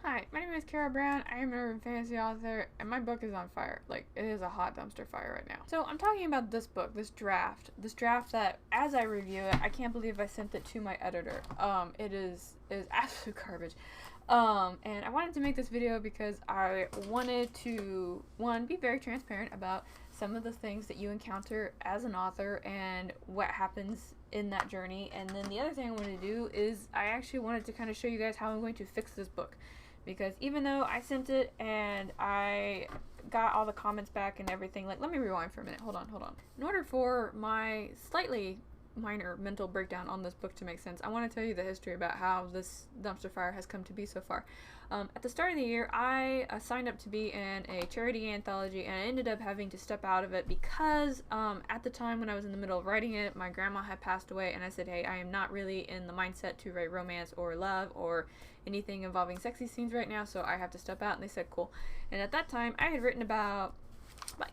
Hi, my name is Carrow Brown. I am an urban fantasy author, and my book is on fire. Like, it is a hot dumpster fire right now. So, I'm talking about this book, this draft. This draft that, as I review it, I can't believe I sent it to my editor. It is absolute garbage. And I wanted to make this video because I wanted to, one, be very transparent about some of the things that you encounter as an author and what happens in that journey. And then the other thing I wanted to do is I actually wanted to kind of show you guys how I'm going to fix this book. Because even though I sent it and I got all the comments back and everything, like, let me rewind for a minute. Hold on. In order for my slightly minor mental breakdown on this book to make sense, I want to tell you the history about how this dumpster fire has come to be so far. At the start of the year, I signed up to be in a charity anthology, and I ended up having to step out of it because at the time when I was in the middle of writing it, my grandma had passed away, and I said, hey, I am not really in the mindset to write romance or love or anything involving sexy scenes right now, so I have to step out. And they said, cool. And at that time, I had written about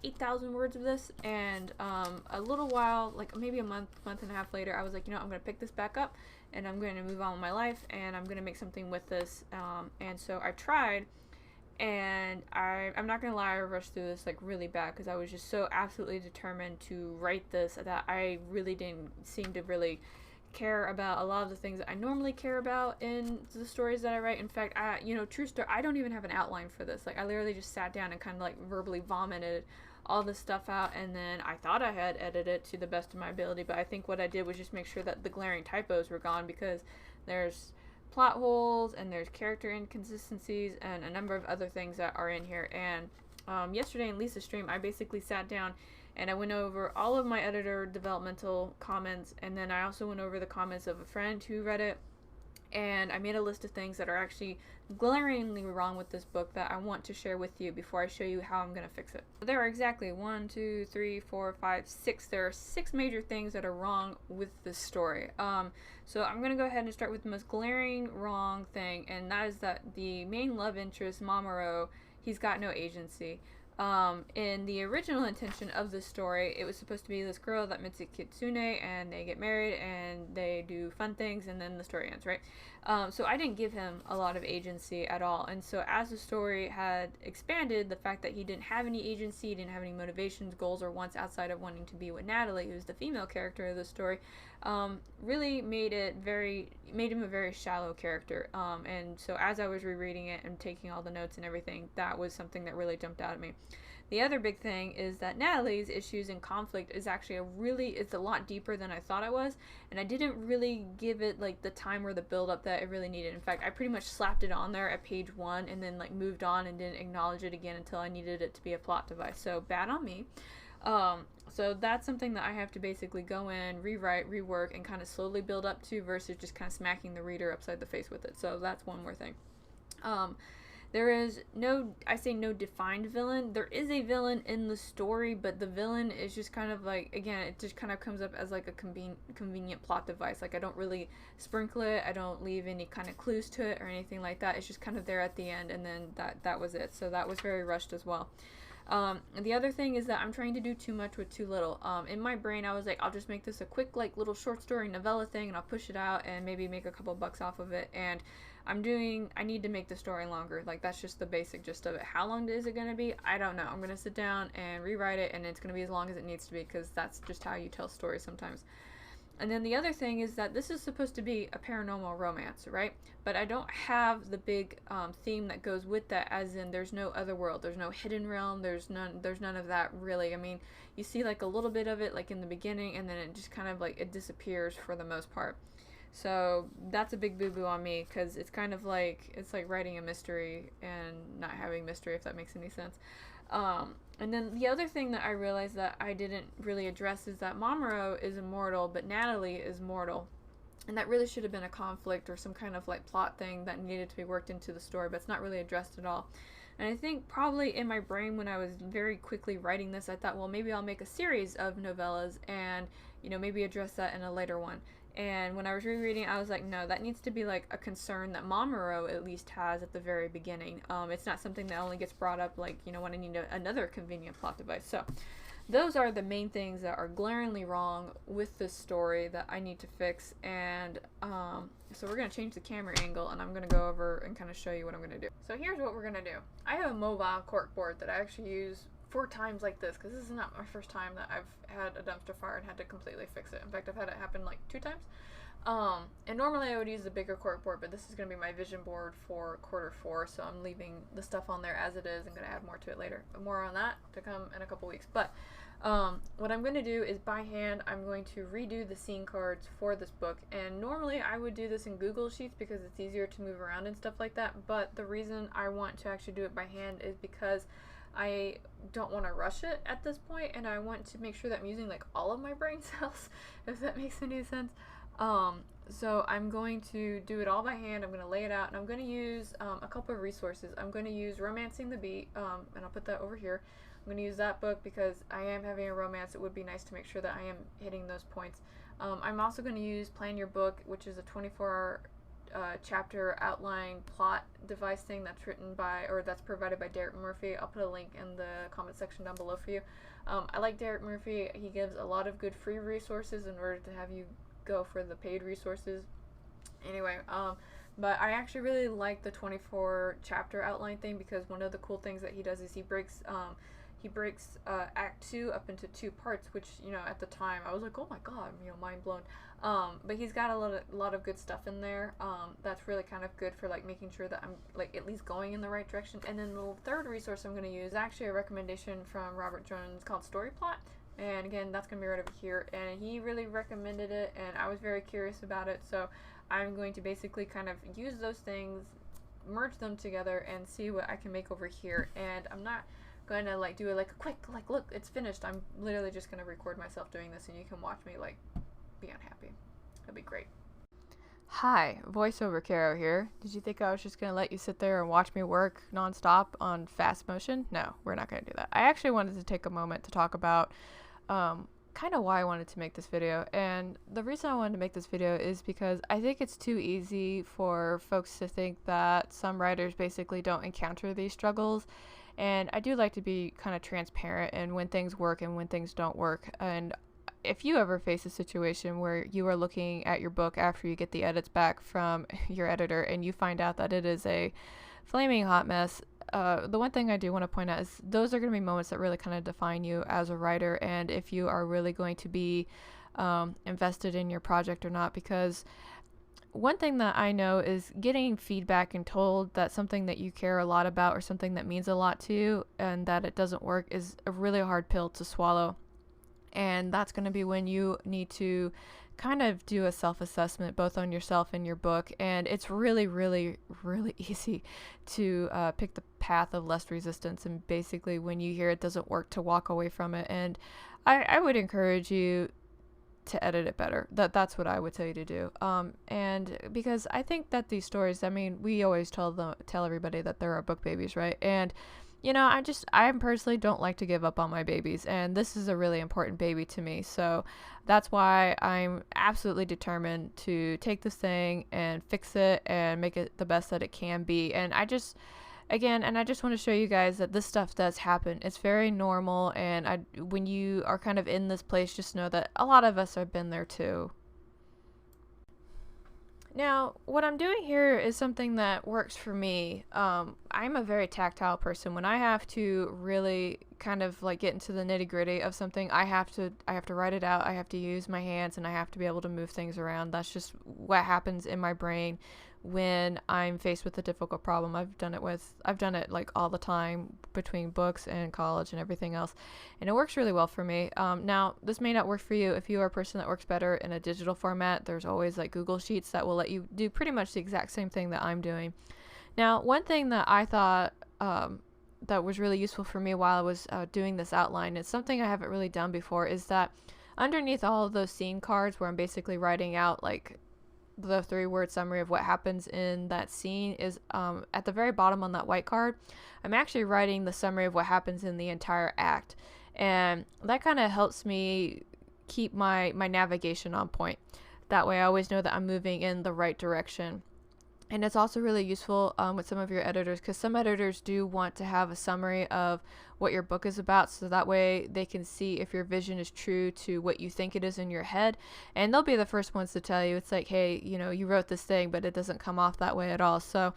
8,000 words of this, and a little while, like maybe a month and a half later, I was like, you know, I'm going to pick this back up, and I'm going to move on with my life, and I'm going to make something with this. And so I tried, and I'm not going to lie, I rushed through this like really bad because I was just so absolutely determined to write this that I really didn't seem to really care about a lot of the things that I normally care about in the stories that I write. In fact, true story, I don't even have an outline for this. Like, I literally just sat down and kind of like verbally vomited all this stuff out, and then I thought I had edited it to the best of my ability, but I think what I did was just make sure that the glaring typos were gone, because there's plot holes and there's character inconsistencies and a number of other things that are in here. And yesterday in Lisa's stream, I basically sat down and I went over all of my editor developmental comments, and then I also went over the comments of a friend who read it, and I made a list of things that are actually glaringly wrong with this book that I want to share with you before I show you how I'm going to fix it. There are exactly 1, 2, 3, 4, 5, 6. There are 6 major things that are wrong with this story. So I'm going to go ahead and start with the most glaring wrong thing, and that is that the main love interest, Mamoru, he's got no agency. In the original intention of the story, it was supposed to be this girl that meets a kitsune, and they get married, and they do fun things, and then the story ends, right? So I didn't give him a lot of agency at all, and so as the story had expanded, the fact that he didn't have any agency, didn't have any motivations, goals, or wants outside of wanting to be with Natalie, who's the female character of the story, really made him a very shallow character. And so as I was rereading it and taking all the notes and everything, that was something that really jumped out at me. The other big thing is that Natalie's issues and conflict is actually it's a lot deeper than I thought it was, and I didn't really give it like the time or the build up that it really needed. In fact, I pretty much slapped it on there at page 1 and then like moved on and didn't acknowledge it again until I needed it to be a plot device. So bad on me. So that's something that I have to basically go in, rewrite, rework, and kind of slowly build up to, versus just kind of smacking the reader upside the face with it. So that's one more thing. There is no defined villain. There is a villain in the story, but the villain is just kind of like, again, it just kind of comes up as like a convenient plot device. Like, I don't really sprinkle it, I don't leave any kind of clues to it or anything like that. It's just kind of there at the end, and then that was it. So that was very rushed as well. And the other thing is that I'm trying to do too much with too little. In my brain, I was like, I'll just make this a quick, like, little short story novella thing, and I'll push it out and maybe make a couple bucks off of it. And I need to make the story longer. Like, that's just the basic gist of it. How long is it going to be? I don't know. I'm going to sit down and rewrite it, and it's going to be as long as it needs to be, because that's just how you tell stories sometimes. And then the other thing is that this is supposed to be a paranormal romance, right? But I don't have the big theme that goes with that, as in there's no other world, there's no hidden realm, there's none of that really. I mean, you see like a little bit of it like in the beginning, and then it just kind of like it disappears for the most part. So that's a big boo-boo on me, because it's kind of like, it's like writing a mystery and not having mystery, if that makes any sense. And then the other thing that I realized that I didn't really address is that Mamoru is immortal, but Natalie is mortal. And that really should have been a conflict or some kind of like plot thing that needed to be worked into the story, but it's not really addressed at all. And I think probably in my brain when I was very quickly writing this, I thought, well, maybe I'll make a series of novellas and, you know, maybe address that in a later one. And when I was rereading, I was like, no, that needs to be like a concern that Mamoru at least has at the very beginning. It's not something that only gets brought up like, you know, when I need another convenient plot device. So those are the main things that are glaringly wrong with this story that I need to fix. And so we're going to change the camera angle, and I'm going to go over and kind of show you what I'm going to do. So here's what we're going to do. I have a mobile cork board that I actually use 4 times like this, because this is not my first time that I've had a dumpster fire and had to completely fix it. In fact, I've had it happen like 2 times. And normally I would use the bigger cork board, but this is going to be my vision board for Q4, so I'm leaving the stuff on there as it is. I'm going to add more to it later. More on that to come in a couple weeks. But what I'm going to do is by hand, I'm going to redo the scene cards for this book. And normally I would do this in Google Sheets because it's easier to move around and stuff like that. But the reason I want to actually do it by hand is because I don't want to rush it at this point, and I want to make sure that I'm using like all of my brain cells, if that makes any sense. So I'm going to do it all by hand. I'm going to lay it out, and I'm going to use a couple of resources. I'm going to use Romancing the Beat, and I'll put that over here. I'm going to use that book because I am having a romance. It would be nice to make sure that I am hitting those points. I'm also going to use Plan Your Book, which is a 24 chapter outline plot device thing that's written by, or that's provided by Derek Murphy. I'll put a link in the comment section down below for you. I like Derek Murphy. He gives a lot of good free resources in order to have you go for the paid resources. Anyway, but I actually really like the 24 chapter outline thing, because one of the cool things that he does is he breaks Act 2 up into 2 parts, which, you know, at the time I was like, oh my god, you know, mind blown. But he's got a lot of good stuff in there. That's really kind of good for like making sure that I'm like at least going in the right direction. And then the third resource I'm going to use is actually a recommendation from Robert Jones called Story Plot. And again, that's going to be right over here. And he really recommended it, and I was very curious about it. So I'm going to basically kind of use those things, merge them together, and see what I can make over here. And I'm not going to like do it like a quick, like, look, it's finished. I'm literally just going to record myself doing this, and you can watch me like be unhappy. It'll be great. Hi, voiceover Carrow here. Did you think I was just going to let you sit there and watch me work nonstop on fast motion? No, we're not going to do that. I actually wanted to take a moment to talk about kind of why I wanted to make this video. And the reason I wanted to make this video is because I think it's too easy for folks to think that some writers basically don't encounter these struggles. And I do like to be kind of transparent in when things work and when things don't work. And if you ever face a situation where you are looking at your book after you get the edits back from your editor and you find out that it is a flaming hot mess, the one thing I do want to point out is those are going to be moments that really kind of define you as a writer, and if you are really going to be invested in your project or not. Because one thing that I know is getting feedback and told that something that you care a lot about or something that means a lot to you and that it doesn't work is a really hard pill to swallow. And that's going to be when you need to kind of do a self-assessment both on yourself and your book. And it's really, really, really easy to pick the path of less resistance. And basically when you hear it doesn't work, to walk away from it. And I would encourage you to edit it better. That's what I would tell you to do. And because I think that these stories, I mean, we always tell everybody that they're our book babies, right? And you know, I personally don't like to give up on my babies, and this is a really important baby to me. So that's why I'm absolutely determined to take this thing and fix it and make it the best that it can be. And I just want to show you guys that this stuff does happen. It's very normal, and when you are kind of in this place, just know that a lot of us have been there too. Now, what I'm doing here is something that works for me. I'm a very tactile person. When I have to really kind of like get into the nitty-gritty of something, I have to write it out. I have to use my hands, and I have to be able to move things around. That's just what happens in my brain when I'm faced with a difficult problem. I've done it like all the time between books and college and everything else, and it works really well for me. Now, this may not work for you if you are a person that works better in a digital format. There's always like Google Sheets that will let you do pretty much the exact same thing that I'm doing. Now, one thing that I thought that was really useful for me while I was doing this outline, it's something I haven't really done before, is that underneath all of those scene cards where I'm basically writing out like the 3-word summary of what happens in that scene, is at the very bottom on that white card, I'm actually writing the summary of what happens in the entire act. And that kind of helps me keep my navigation on point. That way I always know that I'm moving in the right direction. And it's also really useful with some of your editors, because some editors do want to have a summary of what your book is about, so that way they can see if your vision is true to what you think it is in your head. And they'll be the first ones to tell you, it's like, hey, you know, you wrote this thing, but it doesn't come off that way at all. So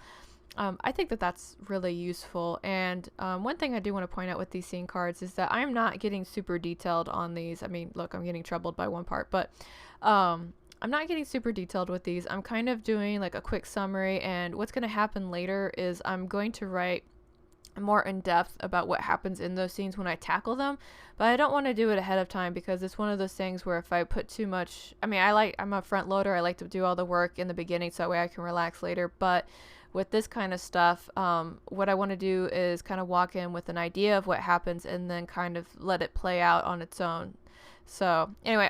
I think that that's really useful. And one thing I do want to point out with these scene cards is that I'm not getting super detailed on these. I mean, look, I'm getting troubled by one part, but I'm not getting super detailed with these. I'm kind of doing like a quick summary, and what's going to happen later is I'm going to write more in depth about what happens in those scenes when I tackle them, but I don't want to do it ahead of time, because it's one of those things where if I put too much, I mean, I'm a front loader. I like to do all the work in the beginning so that way I can relax later. But with this kind of stuff, what I want to do is kind of walk in with an idea of what happens and then kind of let it play out on its own. So anyway,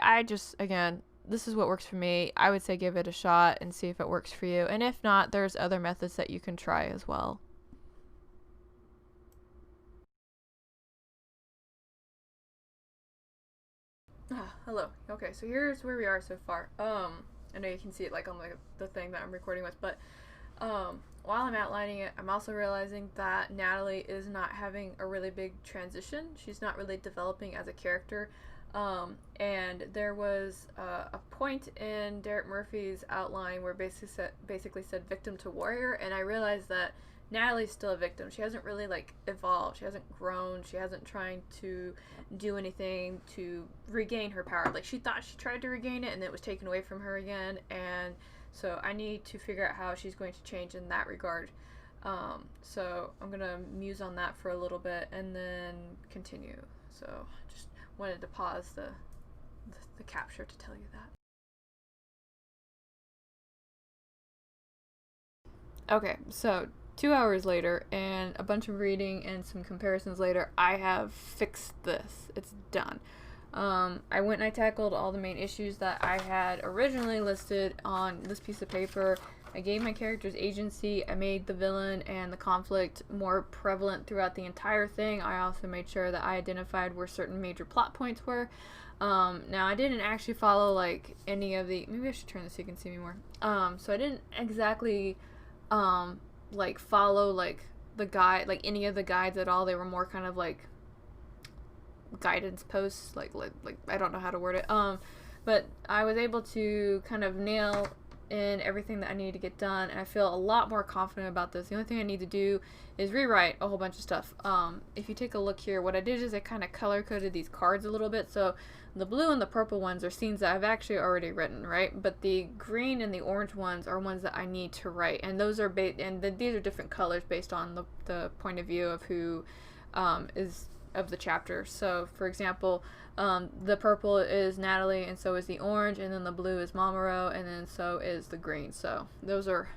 again, this is what works for me. I would say give it a shot and see if it works for you. And if not, there's other methods that you can try as well. Hello. Okay, so here's where we are so far. I know you can see it like on the thing that I'm recording with, but while I'm outlining it, I'm also realizing that Natalie is not having a really big transition. She's not really developing as a character. And there was a point in Derek Murphy's outline where basically said victim to warrior, and I realized that Natalie's still a victim. She hasn't really like evolved. She hasn't grown. She hasn't tried to do anything to regain her power. Like, she thought she tried to regain it and it was taken away from her again, and so I need to figure out how she's going to change in that regard. So I'm gonna muse on that for a little bit and then continue. So just wanted to pause the capture to tell you that. Okay, so 2 hours later and a bunch of reading and some comparisons later, I have fixed this. It's done. I went and I tackled all the main issues that I had originally listed on this piece of paper. I gave my characters agency. I made the villain and the conflict more prevalent throughout the entire thing. I also made sure that I identified where certain major plot points were. Now, I didn't actually follow like any of the... Maybe I should turn this so you can see me more. So I didn't exactly like follow like the guide, like any of the guides at all. They were more kind of like guidance posts, like I don't know how to word it. But I was able to kind of nail in everything that I needed to get done, and I feel a lot more confident about this. The only thing I need to do is rewrite a whole bunch of stuff. If you take a look here, what I did is I kind of color coded these cards a little bit. So the blue and the purple ones are scenes that I've actually already written, right? But the green and the orange ones are ones that I need to write, and those are these are different colors based on the point of view of who is of the chapter. So for example, the purple is Natalie, and so is the orange, and then the blue is Momoro, and then so is the green. So those are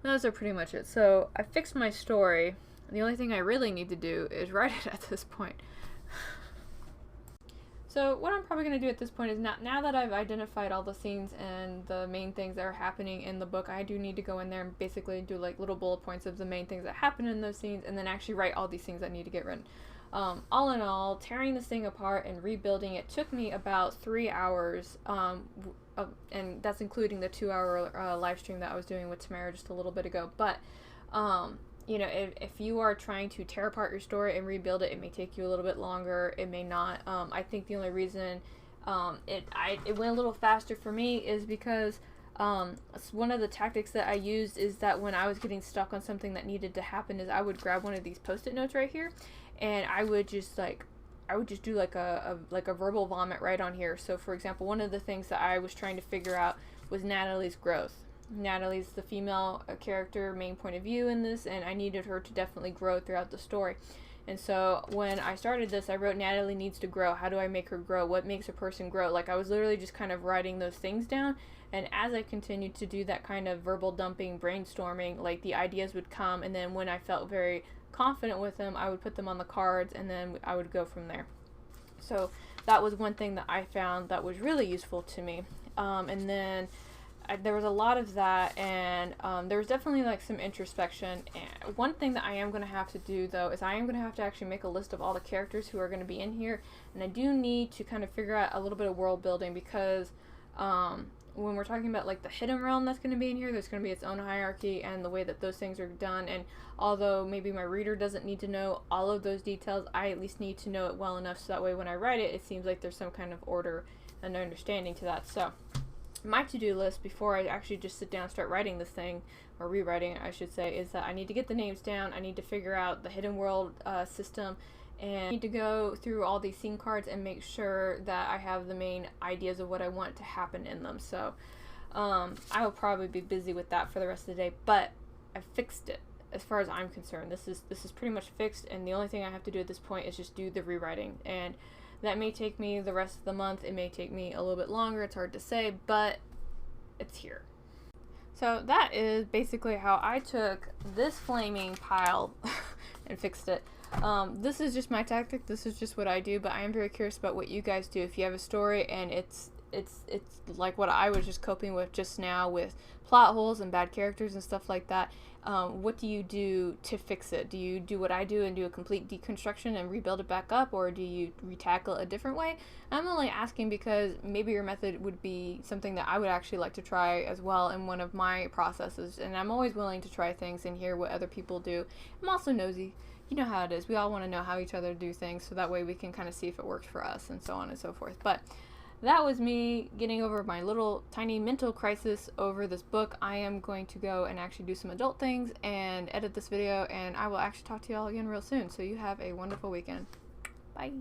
pretty much it. So I fixed my story. The only thing I really need to do is write it at this point. So what I'm probably going to do at this point is now that I've identified all the scenes and the main things that are happening in the book, I do need to go in there and basically do like little bullet points of the main things that happen in those scenes, and then actually write all these things that need to get written. All in all, tearing this thing apart and rebuilding it took me about 3 hours, and that's including the 2-hour live stream that I was doing with Tamara just a little bit ago. But you know, if you are trying to tear apart your story and rebuild it, it may take you a little bit longer. It may not. I think the only reason it went a little faster for me is because one of the tactics that I used is that when I was getting stuck on something that needed to happen, is I would grab one of these post-it notes right here, and I would just do like a verbal vomit right on here. So for example, one of the things that I was trying to figure out was Natalie's growth. Natalie's the female character main point of view in this, and I needed her to definitely grow throughout the story. And so when I started this, I wrote Natalie needs to grow. How do I make her grow? What makes a person grow? Like, I was literally just kind of writing those things down, and as I continued to do that kind of verbal dumping, brainstorming, like the ideas would come, and then when I felt very confident with them, I would put them on the cards, and then I would go from there. So that was one thing that I found that was really useful to me. And then there was a lot of that, and there was definitely like some introspection. And one thing that I am going to have to do though is I am going to have to actually make a list of all the characters who are going to be in here, and I do need to kind of figure out a little bit of world building, because when we're talking about like the hidden realm that's going to be in here, there's going to be its own hierarchy and the way that those things are done. And although maybe my reader doesn't need to know all of those details, I at least need to know it well enough so that way when I write it, it seems like there's some kind of order and understanding to that. So my to-do list before I actually just sit down and start writing this thing, or rewriting it I should say, is that I need to get the names down, I need to figure out the hidden world system, and I need to go through all these scene cards and make sure that I have the main ideas of what I want to happen in them. So I will probably be busy with that for the rest of the day, but I fixed it as far as I'm concerned. This is pretty much fixed, and the only thing I have to do at this point is just do the rewriting, and that may take me the rest of the month. It may take me a little bit longer. It's hard to say, but it's here. So that is basically how I took this flaming pile and fixed it. This is just my tactic. This is just what I do, but I am very curious about what you guys do. If you have a story and it's like what I was just coping with just now with plot holes and bad characters and stuff like that, what do you do to fix it? Do you do what I do and do a complete deconstruction and rebuild it back up, or do you retackle a different way? I'm only asking because maybe your method would be something that I would actually like to try as well in one of my processes, and I'm always willing to try things and hear what other people do. I'm also nosy. You know how it is. We all want to know how each other do things, so that way we can kind of see if it works for us and so on and so forth. But that was me getting over my little tiny mental crisis over this book. I am going to go and actually do some adult things and edit this video, and I will actually talk to y'all again real soon. So you have a wonderful weekend. Bye.